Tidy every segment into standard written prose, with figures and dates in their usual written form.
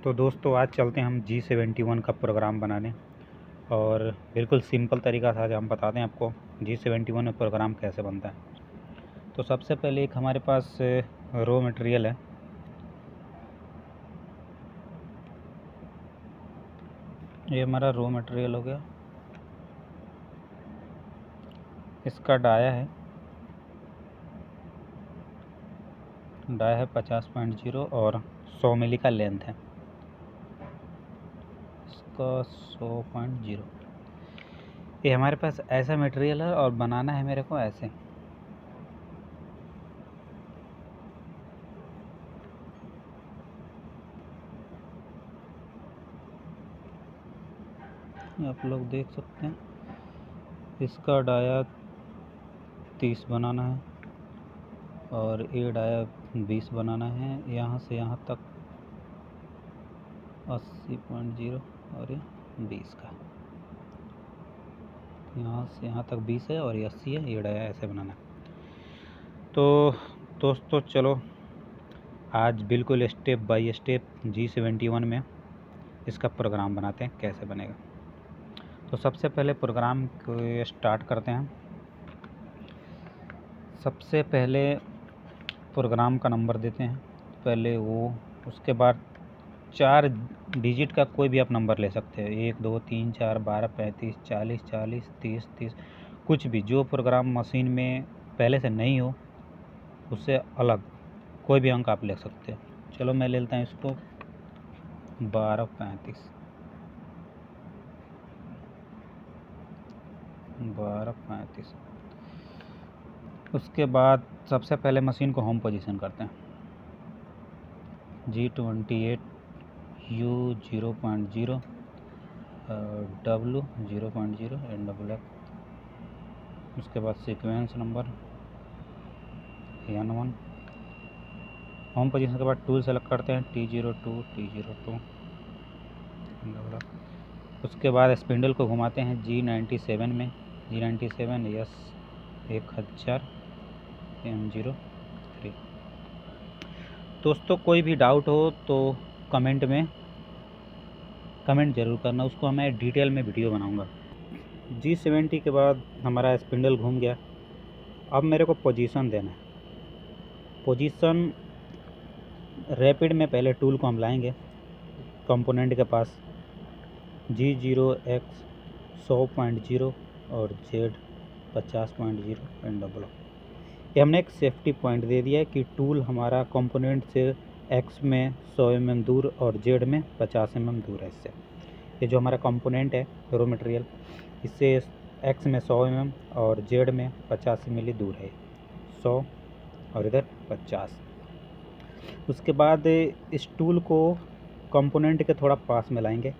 तो दोस्तों आज चलते हैं हम G71 का प्रोग्राम बनाने और बिल्कुल सिंपल तरीका था जो हम बताते हैं आपको G71 में प्रोग्राम कैसे बनता है। तो सबसे पहले एक हमारे पास रॉ मटेरियल है। ये हमारा रॉ मटेरियल हो गया। इसका डाया है 50.0 और 100 मिली का लेंथ है इसका 100.0। ये हमारे पास ऐसा मटेरियल है और बनाना है मेरे को ऐसे। आप लोग देख सकते हैं इसका डाया 30 बनाना है और ये डाया 20 बनाना है। यहाँ से यहाँ तक 80.0 और ये 20 का, यहाँ से यहाँ तक 20 है और ये 80 है। ये डाया ऐसे बनाना है। तो दोस्तों चलो आज बिल्कुल स्टेप बाय स्टेप G71 में इसका प्रोग्राम बनाते हैं कैसे बनेगा। तो सबसे पहले प्रोग्राम को स्टार्ट करते हैं। सबसे पहले प्रोग्राम का नंबर देते हैं पहले वो, उसके बाद 4 डिजिट का कोई भी आप नंबर ले सकते हैं। 1 2 3 4 12 35 40 40 30 30 कुछ भी, जो प्रोग्राम मशीन में पहले से नहीं हो उससे अलग कोई भी अंक आप ले सकते हैं। चलो मैं ले लेता हूँ इसको 1235 1235। उसके बाद सबसे पहले मशीन को होम पोजीशन करते हैं। G28 U 0.0 W 0.0 NWF। उसके बाद sequence number N1। Home position के बाद टूल सेलेक्ट करते हैं T02 T02 NWF। उसके बाद स्पिंडल को घुमाते हैं G97 में, G97 S 1000 M03। दोस्तों कोई भी डाउट हो तो कमेंट ज़रूर करना, उसको मैं डिटेल में वीडियो बनाऊंगा। G70 के बाद हमारा स्पिंडल घूम गया। अब मेरे को पोजीशन देना है। पोजीशन रैपिड में पहले टूल को हम लाएंगे कंपोनेंट के पास G0X 100.0 और Z 50.0 NW। ये हमने एक सेफ्टी पॉइंट दे दिया है कि टूल हमारा कंपोनेंट से X में 100 mm दूर और Z में 50 mm दूर है इससे। ये जो हमारा कंपोनेंट है रॉ मटेरियल, इससे X में 100 mm और Z में 50 मिली दूर है, 100 और इधर 50। उसके बाद इस टूल को कंपोनेंट के थोड़ा पास में लाएंगे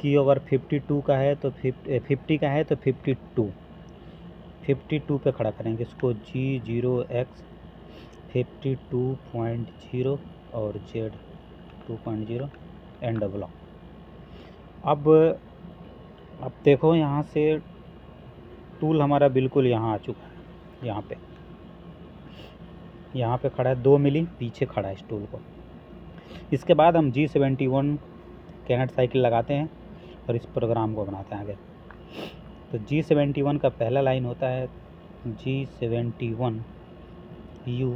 कि अगर 52 का है तो 50 का है तो 52 पे खड़ा करेंगे इसको। G0X 52.0 और Z 2.0 NW। अब देखो यहाँ से टूल हमारा बिल्कुल यहाँ आ चुका है। यहाँ पे खड़ा है, 2 मिली पीछे खड़ा है इस टूल को। इसके बाद हम G71 कैनेट साइकिल लगाते हैं और इस प्रोग्राम को बनाते हैं आगे। तो G71 का पहला लाइन होता है G71 U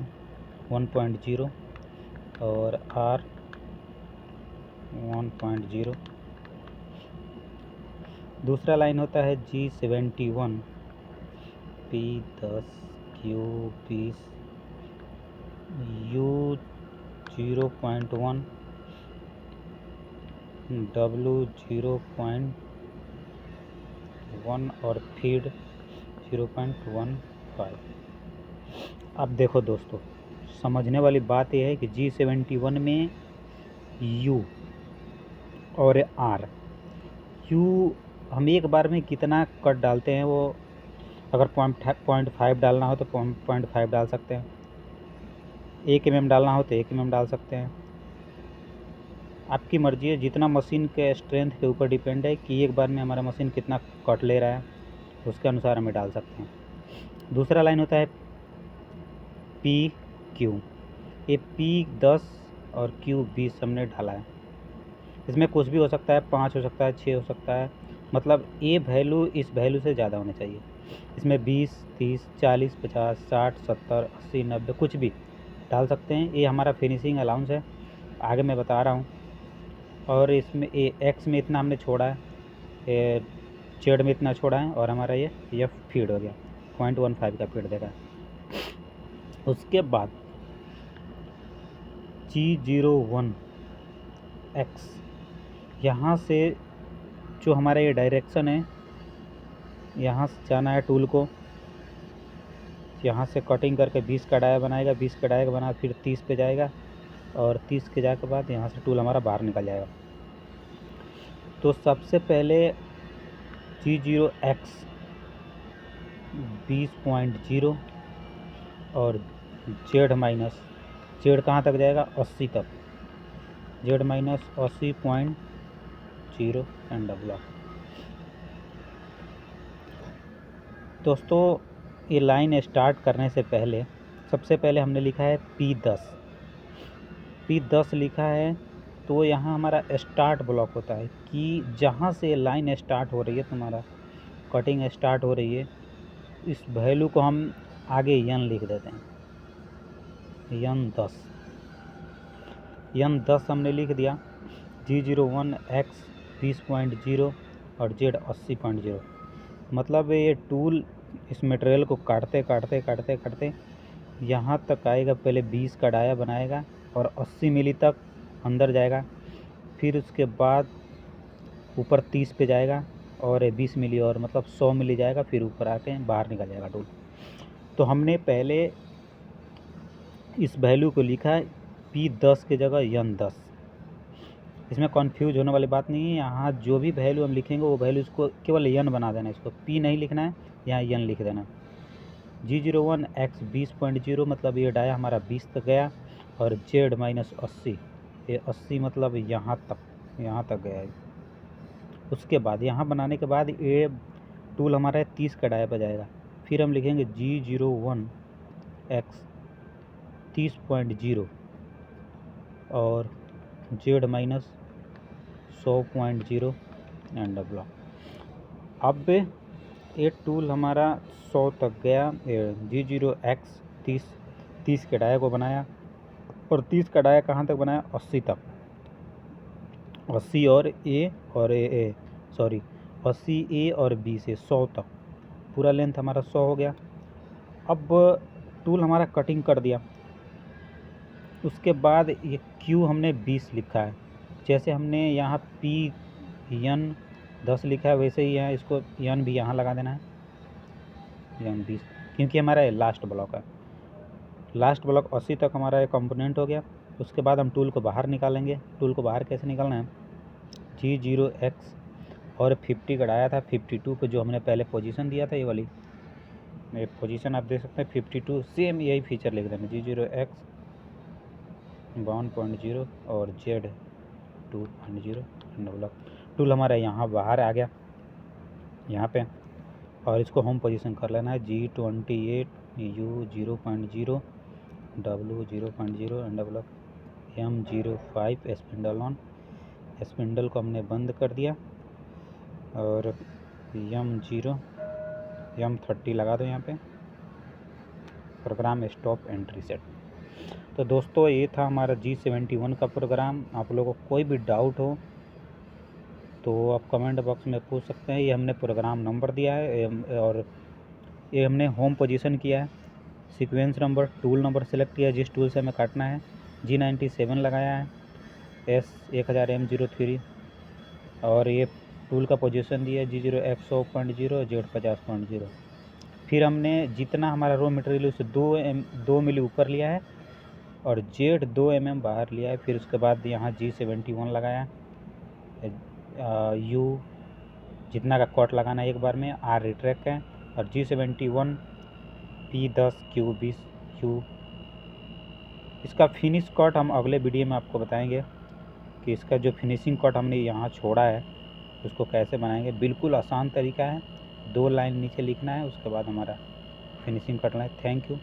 1.0 और R 1.0। दूसरा लाइन होता है G71 P10 Q 20 U 0.1 W 0.1 और फीड 0.15। अब देखो दोस्तों, समझने वाली बात यह है कि G71 में U और R, U हम एक बार में कितना कट डालते हैं, वो अगर 0.5 डालना हो तो 0.5 डाल सकते हैं, 1 mm डालना हो तो 1 mm डाल सकते हैं। आपकी मर्ज़ी है, जितना मशीन के स्ट्रेंथ के ऊपर डिपेंड है कि एक बार में हमारा मशीन कितना कट ले रहा है, उसके अनुसार हमें डाल सकते हैं। दूसरा लाइन होता है PQ। ये P10 और Q20 हमने डाला है। इसमें कुछ भी हो सकता है, 5 हो सकता है, 6 हो सकता है, मतलब ये वैल्यू इस वैल्यू से ज़्यादा होने चाहिए। इसमें 20, 30, 40, 50, 60, 70, 80, 90 कुछ भी डाल सकते हैं। ये हमारा फिनिशिंग अलाउंस है, आगे मैं बता रहा हूँ। और इसमें ये एक्स में इतना हमने छोड़ा है, जेड में इतना छोड़ा है, और हमारा ये एफ फीड हो गया, 0.15 का फीड देगा। उसके बाद G01X, यहाँ से जो हमारा ये डायरेक्शन है, यहाँ से जाना है टूल को, यहाँ से कटिंग करके 20 का डाया बनाएगा, 20 का डाया बना फिर 30 पे जाएगा, और 30 के जाने के बाद यहाँ से टूल हमारा बाहर निकल जाएगा। तो सबसे पहले G0X 20.0 और जेड माइनस, जेड कहाँ तक जाएगा, 80 तक, जेड माइनस 80.0 एंड डबल। दोस्तों ये लाइन स्टार्ट करने से पहले सबसे पहले हमने लिखा है P10 लिखा है। तो यहाँ हमारा स्टार्ट ब्लॉक होता है कि जहाँ से लाइन स्टार्ट हो रही है, तुम्हारा कटिंग स्टार्ट हो रही है, इस वैल्यू को हम आगे यन लिख देते हैं, यन 10 हमने लिख दिया। G01X 20.0 और जेड 80.0, मतलब ये टूल इस मटेरियल को काटते काटते काटते काटते यहाँ तक आएगा। पहले 20 का डाया बनाएगा और 80 मिली तक अंदर जाएगा, फिर उसके बाद ऊपर 30 पे जाएगा और 20 मिली और मतलब 100 मिली जाएगा, फिर ऊपर आके बाहर निकल जाएगा टूल। तो हमने पहले इस वैल्यू को लिखा है P10 की जगह यन 10। इसमें कन्फ्यूज होने वाली बात नहीं है। यहाँ जो भी वैल्यू हम लिखेंगे वो वैल्यू इसको केवल यन बना देना है, इसको P नहीं लिखना है, यहाँ यन लिख देना। G01X 20.0 मतलब ये डाया हमारा 20 तक गया, और जेड माइनस 80, ये 80 मतलब यहाँ तक गया है। उसके बाद यहाँ बनाने के बाद ये टूल हमारा 30 का डाया पर जाएगा। फिर हम लिखेंगे G01X 30.0 और जेड माइनस 100.0 एंड डबल। अब ये टूल हमारा 100 तक गया। G0X 30 के डाया को बनाया, और 30 का डाया कहाँ तक बनाया, 80 तक, 80 और ए और ए सॉरी 80 ए और बी से 100 तक, पूरा लेंथ हमारा 100 हो गया। अब टूल हमारा कटिंग कर दिया। उसके बाद ये Q हमने 20 लिखा है, जैसे हमने यहाँ P यन 10 लिखा है वैसे ही यहाँ इसको यन भी यहाँ लगा देना है, यन 20, क्योंकि हमारा ये लास्ट ब्लॉक है। लास्ट ब्लॉक 80 तक हमारा ये कंपोनेंट हो गया। उसके बाद हम टूल को बाहर निकालेंगे। टूल को बाहर कैसे निकालना है, G0X और 50 का डाया था 52 पे, जो हमने पहले पोजीशन दिया था, ये वाली पोजीशन आप देख सकते हैं 52, सेम यही फीचर लिख देना, G0X 1.0 और जेड 2.0 डबल। टूल हमारा यहाँ बाहर आ गया यहाँ पे, और इसको होम पोजीशन कर लेना है G28 U 0.0 W 0.0 and double M05 spindle on. Spindle को हमने बंद कर दिया, और M30 लगा दो यहाँ पे, प्रोग्राम स्टॉप एंट्री सेट। तो दोस्तों ये था हमारा G71 का प्रोग्राम। आप लोगों को कोई भी डाउट हो तो आप कमेंट बॉक्स में पूछ सकते हैं। ये हमने प्रोग्राम नंबर दिया है, और ये हमने होम पोजीशन किया है, sequence number, tool number select किया जिस टूल से हमें काटना है, G97 लगाया है, S1000 M03, और ये टूल का पोजीशन दिया है G0X 100.0 जेड 50.0। फिर हमने जितना हमारा रॉ मटेरियल उससे 2 मिली ऊपर लिया है, और जेड 2 mm बाहर लिया है। फिर उसके बाद यहाँ G71 लगाया, U जितना का कट लगाना है एक बार में, R रिट्रैक्ट है, और G71 P10 Q20 Q। इसका फिनिश कट हम अगले वीडियो में आपको बताएंगे कि इसका जो फिनिशिंग कट हमने यहाँ छोड़ा है उसको कैसे बनाएंगे। बिल्कुल आसान तरीका है, 2 लाइन नीचे लिखना है, उसके बाद हमारा finishing cut line. Thank you.